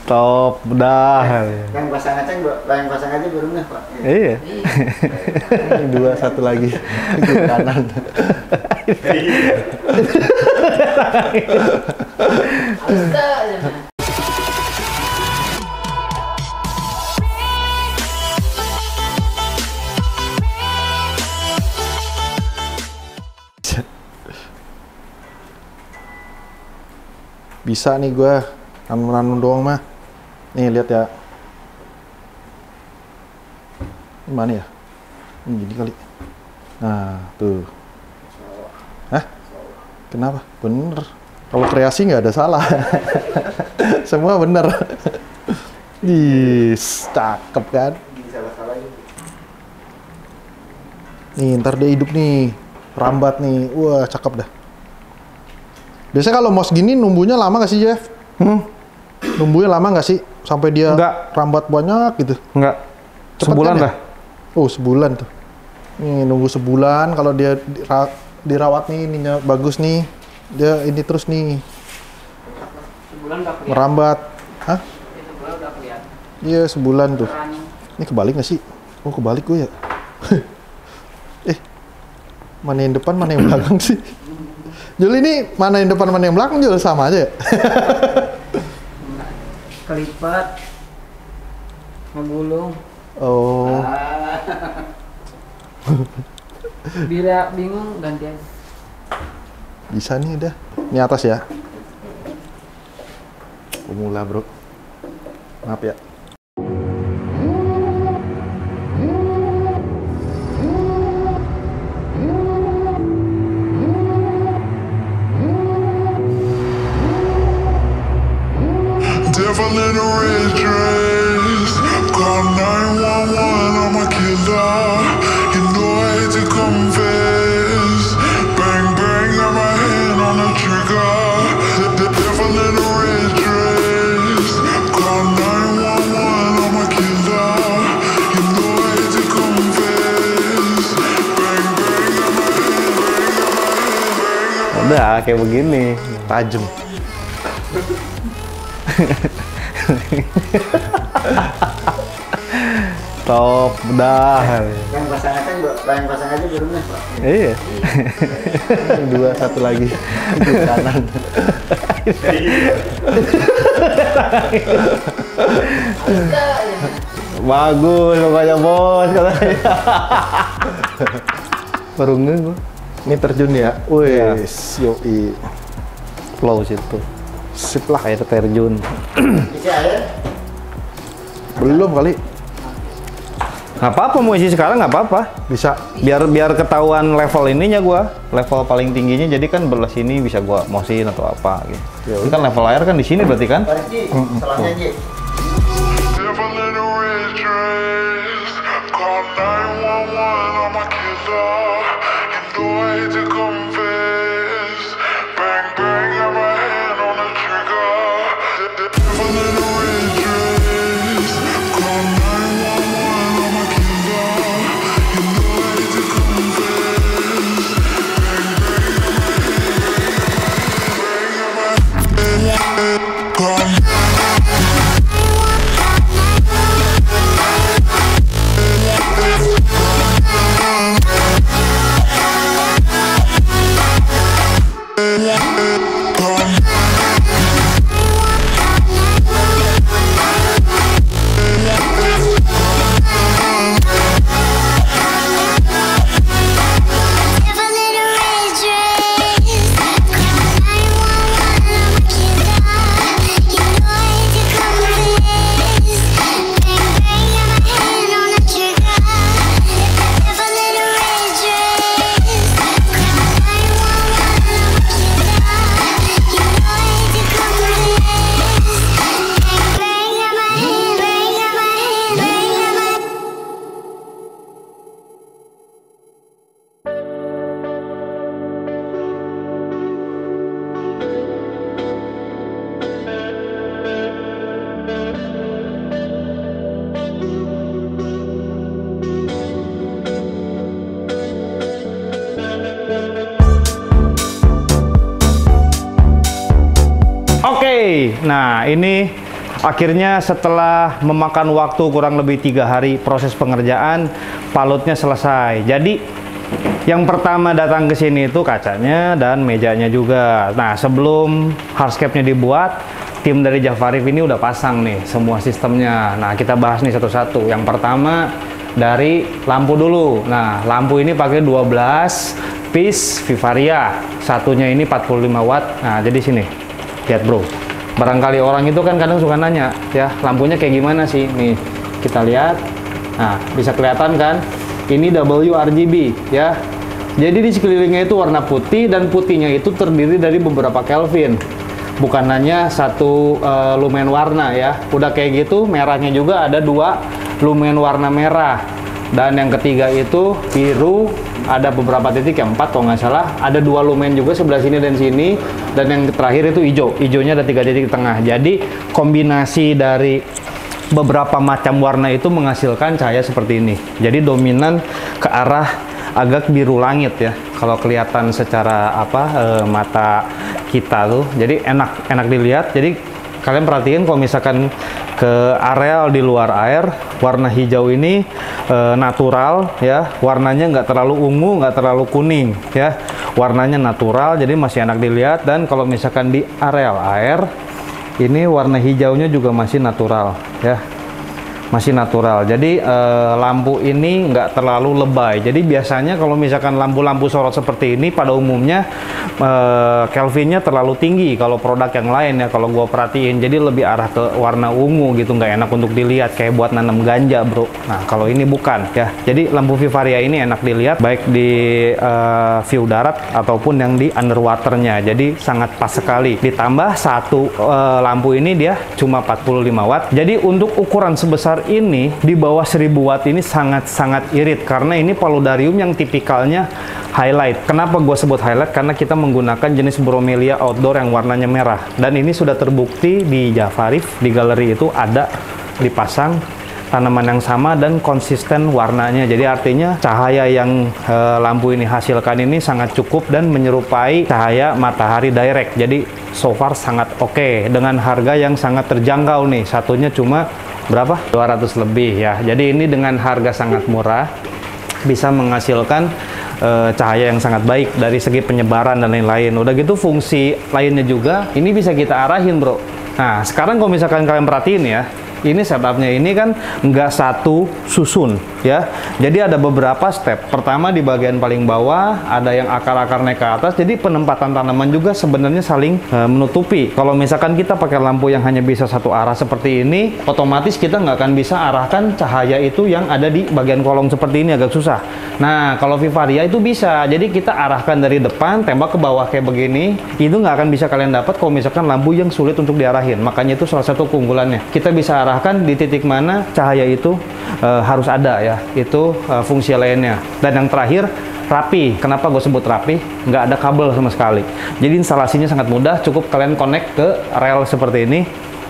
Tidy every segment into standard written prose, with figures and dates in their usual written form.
Top dah. Yang pasang aja baru nggak Pak. Iya. Dua satu lagi ke kanan. Bisa nih gua anu doang mah. Nih lihat ya. Mana ya? Ini kali. Nah, tuh. Hah? Kenapa? Bener. Kalau kreasi nggak ada salah. Semua bener. Ih, cakep kan? Nih, ntar dia hidup nih. Rambat nih. Wah, cakep dah. Biasanya kalau mouse gini numbuhnya lama nggak sih, Jeff? Numbuhnya lama nggak sih? Sampai dia rambat banyak gitu? Enggak. Cepet Sebulan kan ya? lah. Oh, sebulan tuh. Nih, nunggu sebulan. Kalau dia dirawat nih, ininya bagus nih. Dia ini terus nih. Sebulan udah kelihatan. Merambat. Hah? Sebulan udah kelihatan. Iya, sebulan tuh. Ini kebalik nggak sih? Oh, kebalik gue ya. Mana yang depan, mana yang belakang sih? Jul, ini mana yang depan, mana yang belakang, Jul? Sama aja ya? Kelipat. Ngegulung. Oh. Bila bingung gantian. Bisa nih udah. Ini atas ya. Pemula, bro. Maaf ya. Devil in a red dress, call 911, I'm a killer. You know I hate to confess. Bang bang, got my hand on the trigger. The devil in a red dress, call 911, I'm a killer. You know I hate to confess. Bang bang, got my hand, bang, got my hand, bang, got my hand. Udah kayak begini, tajam. Top dah. Yang pasang aja baru nggak Pak. Iya. Dua satu lagi ke kanan. Bagus pokoknya bos katanya. Baru nge gua. Ini terjun ya. Wih, yoi. Flow situ. Sip lah kayak terjun. Isi air? Belum kali. Nggak apa-apa mau isi sekarang nggak apa-apa. Bisa. Biar ketahuan level ininya gua, level paling tingginya jadi kan belah sini bisa gua mausin atau apa gitu. Ya Ini kan level air kan di sini berarti kan? Tarik, Ji. Salahnya, Ji. Devil in a red dress, call 911, I'm a killer. You know I hate to confess. Bang bang, got my hand on the trigger. The devil in a red dress, call 911, I'm a killer. You know I hate to confess. Bang bang, got my hand, bang, got my hand, call. Oke, nah ini akhirnya setelah memakan waktu kurang lebih 3 hari proses pengerjaan, palutnya selesai. Jadi yang pertama datang ke sini itu kacanya dan mejanya juga. Nah, sebelum hardscape-nya dibuat, tim dari Jafarif ini udah pasang nih semua sistemnya. Nah, kita bahas nih satu-satu. Yang pertama dari lampu dulu. Nah, lampu ini pakai 12 piece Vivaria. Satunya ini 45 watt. Nah, jadi sini. Lihat, Bro. Barangkali orang itu kan kadang suka nanya, ya, lampunya kayak gimana sih? Nih, kita lihat. Nah, bisa kelihatan kan? Ini WRGB, ya. Jadi di sekelilingnya itu warna putih, dan putihnya itu terdiri dari beberapa Kelvin. Bukan hanya satu lumen warna, ya. Udah kayak gitu, merahnya juga ada 2 lumen warna merah. Dan yang ketiga itu biru, ada beberapa titik, yang 4 kalau nggak salah. Ada 2 lumen juga sebelah sini dan sini. Dan yang terakhir itu hijau. Hijaunya ada 3 titik di tengah. Jadi kombinasi dari beberapa macam warna itu menghasilkan cahaya seperti ini. Jadi dominan ke arah agak biru langit, ya. Kalau kelihatan secara mata kita tuh. Jadi enak dilihat. Jadi kalian perhatiin kalau misalkan ke areal di luar air, warna hijau ini natural, ya. Warnanya nggak terlalu ungu, nggak terlalu kuning, ya. Warnanya natural, jadi masih enak dilihat. Dan kalau misalkan di areal air, ini warna hijaunya juga masih natural, ya. Masih natural. Jadi lampu ini nggak terlalu lebay. Jadi biasanya kalau misalkan lampu-lampu sorot seperti ini pada umumnya Kelvinnya terlalu tinggi kalau produk yang lain, ya. Kalau gua perhatiin, jadi lebih arah ke warna ungu gitu, nggak enak untuk dilihat, kayak buat nanam ganja, Bro. Nah, kalau ini bukan, ya. Jadi lampu Vivaria ini enak dilihat baik di view darat ataupun yang di underwaternya. Jadi sangat pas sekali. Ditambah satu lampu ini dia cuma 45 watt. Jadi untuk ukuran sebesar ini di bawah 1000 watt ini sangat-sangat irit, karena ini paludarium yang tipikalnya highlight. Kenapa gue sebut highlight? Karena kita menggunakan jenis bromelia outdoor yang warnanya merah, dan ini sudah terbukti di Jafarif, di galeri itu ada dipasang tanaman yang sama dan konsisten warnanya. Jadi artinya cahaya yang lampu ini hasilkan ini sangat cukup dan menyerupai cahaya matahari direct. Jadi so far sangat oke, dengan harga yang sangat terjangkau nih. Satunya cuma berapa? 200 lebih, ya. Jadi ini dengan harga sangat murah bisa menghasilkan cahaya yang sangat baik dari segi penyebaran dan lain-lain. Udah gitu fungsi lainnya juga ini bisa kita arahin, Bro. Nah, sekarang kalau misalkan kalian perhatiin, ya, ini setupnya ini kan nggak satu susun, ya. Jadi ada beberapa step. Pertama di bagian paling bawah ada yang akar-akar naik ke atas. Jadi penempatan tanaman juga sebenarnya saling menutupi. Kalau misalkan kita pakai lampu yang hanya bisa satu arah seperti ini, otomatis kita nggak akan bisa arahkan cahaya itu yang ada di bagian kolong seperti ini, agak susah. Nah, kalau Vivaria itu bisa. Jadi kita arahkan dari depan, tembak ke bawah kayak begini. Itu nggak akan bisa kalian dapat kalau misalkan lampu yang sulit untuk diarahin. Makanya itu salah satu keunggulannya. Kita bisa arahkan di titik mana cahaya itu harus ada, ya. Itu fungsi lainnya. Dan yang terakhir, rapi. Kenapa gue sebut rapi? Nggak ada kabel sama sekali. Jadi instalasinya sangat mudah. Cukup kalian connect ke rel seperti ini.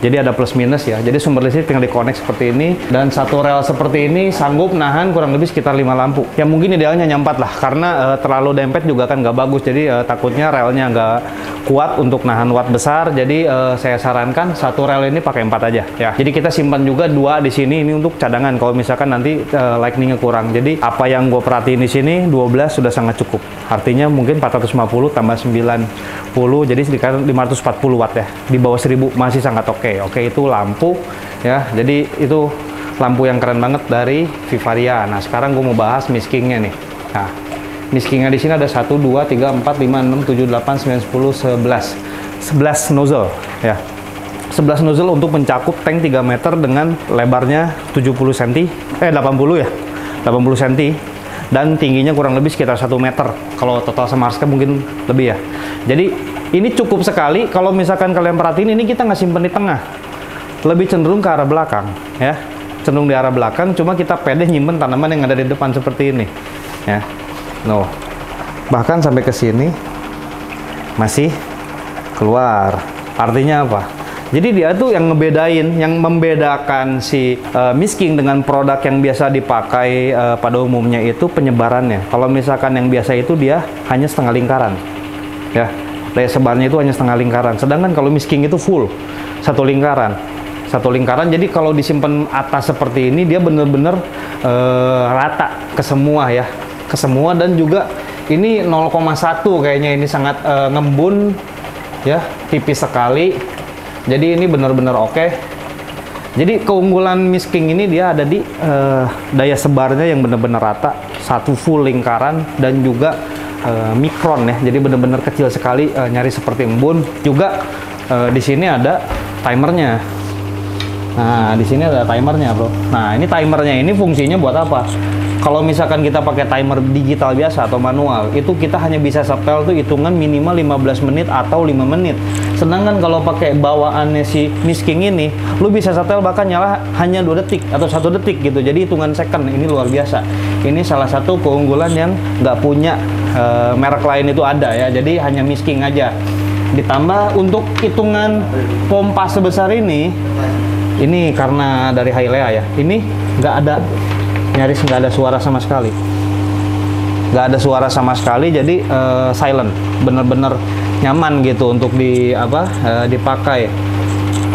Jadi ada plus minus, ya. Jadi sumber listrik tinggal di-connect seperti ini. Dan satu rel seperti ini sanggup nahan kurang lebih sekitar 5 lampu. Ya mungkin idealnya hanya 4 lah. Karena terlalu dempet juga kan nggak bagus. Jadi takutnya relnya nggak kuat untuk nahan watt besar. Jadi saya sarankan satu rel ini pakai 4 aja, ya. Jadi kita simpan juga 2 di sini, ini untuk cadangan. Kalau misalkan nanti lightningnya kurang. Jadi apa yang gue perhatiin di sini 12 sudah sangat cukup. Artinya mungkin 450 tambah 90, jadi sekitar 540 watt, ya. Di bawah 1000 masih sangat oke. Oke, itu lampu, ya. Jadi itu lampu yang keren banget dari Vivaria. Nah, sekarang gue mau bahas miskingnya nih. Nah, miskingnya di sini ada 1, 2, 3, 4, 5, 6, 7, 8, 9, 10, 11. 11 nozzle, ya. 11 nozzle untuk mencakup tank 3 meter dengan lebarnya 70 cm, 80 ya. 80 cm. Dan tingginya kurang lebih sekitar 1 meter. Kalau total sama hardscape mungkin lebih, ya. Jadi ini cukup sekali. Kalau misalkan kalian perhatiin, ini kita nggak simpen di tengah, lebih cenderung ke arah belakang, ya. Cenderung di arah belakang. Cuma kita pede nyimpen tanaman yang ada di depan seperti ini, ya. No, bahkan sampai ke sini masih keluar. Artinya apa? Jadi dia tuh yang ngebedain, yang membedakan si misking dengan produk yang biasa dipakai pada umumnya itu penyebarannya. Kalau misalkan yang biasa itu dia hanya setengah lingkaran, ya. daya sebarnya itu hanya setengah lingkaran. Sedangkan kalau Miss King itu full satu lingkaran. Jadi kalau disimpan atas seperti ini dia bener-bener rata ke semua ya, ke semua. Dan juga ini 0,1 kayaknya, ini sangat ngembun ya, tipis sekali. Jadi ini bener-bener oke. Jadi keunggulan Miss King ini dia ada di daya sebarnya yang bener-bener rata, satu full lingkaran, dan juga mikron ya, jadi bener-bener kecil sekali, nyari seperti embun. Juga di sini ada timernya. Nah, di sini ada timernya, bro. Nah, ini timernya ini fungsinya buat apa? Kalau misalkan kita pakai timer digital biasa atau manual, itu kita hanya bisa setel tuh hitungan minimal 15 menit atau 5 menit. Sedangkan kalau pakai bawaannya si Miss King ini, lu bisa setel bahkan nyala hanya 2 detik atau 1 detik gitu. Jadi hitungan second, ini luar biasa. Ini salah satu keunggulan yang nggak punya merek lain itu ada ya. Jadi hanya Miss King aja. Ditambah untuk hitungan pompa sebesar ini karena dari Hailea ya, ini nggak ada, nyaris nggak ada suara sama sekali. Nggak ada suara sama sekali, jadi silent, bener-bener nyaman gitu untuk dipakai.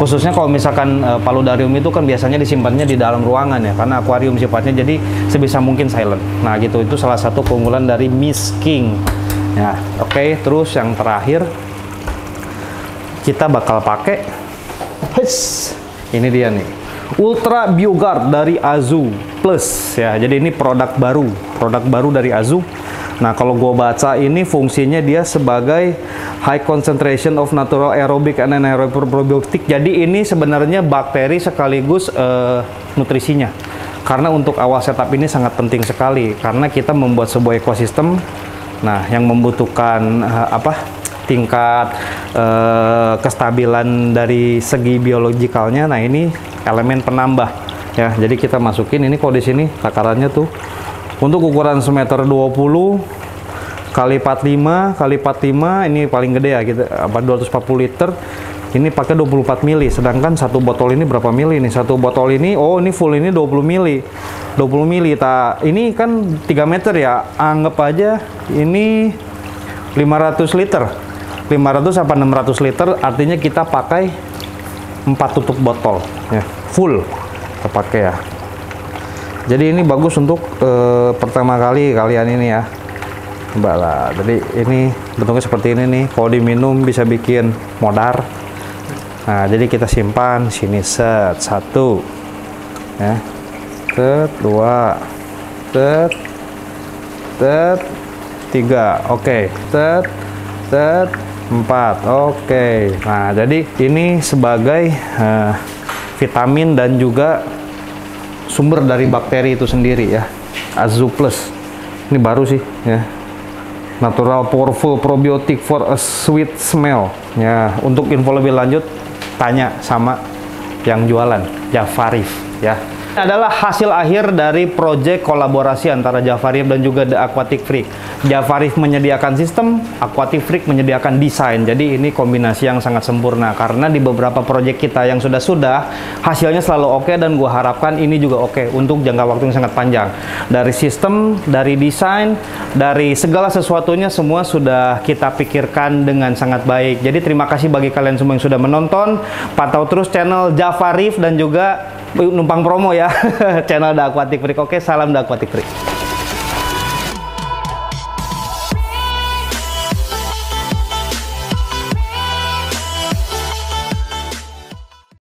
Khususnya kalau misalkan paludarium itu kan biasanya disimpannya di dalam ruangan ya, karena akuarium sifatnya, jadi sebisa mungkin silent. Nah gitu, itu salah satu keunggulan dari Miss King. Ya, oke. Terus yang terakhir kita bakal pakai, ini dia nih, Ultra Bioguard dari Azu Plus ya. Jadi ini produk baru dari Azu. Nah, kalau gue baca ini fungsinya dia sebagai high concentration of natural aerobic and anaerobic probiotic. Jadi ini sebenarnya bakteri sekaligus nutrisinya. Karena untuk awal setup ini sangat penting sekali, karena kita membuat sebuah ekosistem, nah yang membutuhkan tingkat kestabilan dari segi biologikalnya. Nah, ini elemen penambah ya. Jadi kita masukin ini, kok di sini takarannya tuh untuk ukuran semeter 20 kali 45 kali 45, ini paling gede ya, gitu, 240 liter. Ini pakai 24 mili, sedangkan satu botol ini berapa mili nih? Satu botol ini, ini full ini 20 mili. 20 mili, ini kan 3 meter ya, anggap aja ini 500 liter. 500 sampai 600 liter, artinya kita pakai 4 tutup botol ya, full terpakai ya. Jadi ini bagus untuk pertama kali kalian ini ya, mbak lah. Jadi ini bentuknya seperti ini nih, kalau diminum bisa bikin modar. Nah, jadi kita simpan sini, set 1 ya, set 2, set 3, oke, set 4, oke. Nah, jadi ini sebagai vitamin dan juga sumber dari bakteri itu sendiri ya. Azu Plus ini baru sih ya, natural powerful probiotic for a sweet smell ya. Untuk info lebih lanjut tanya sama yang jualan, Jafarif ya. Ini adalah hasil akhir dari proyek kolaborasi antara Jafarif dan juga The Aquatic Freak. Jafarif menyediakan sistem, Aquatic Freak menyediakan desain. Jadi ini kombinasi yang sangat sempurna, karena di beberapa proyek kita yang sudah hasilnya selalu oke, dan gua harapkan ini juga oke untuk jangka waktu yang sangat panjang. Dari sistem, dari desain, dari segala sesuatunya semua sudah kita pikirkan dengan sangat baik. Jadi terima kasih bagi kalian semua yang sudah menonton. Pantau terus channel Jafarif dan juga numpang promo ya channel The Aquatic Freak. Oke, salam The Aquatic Freak.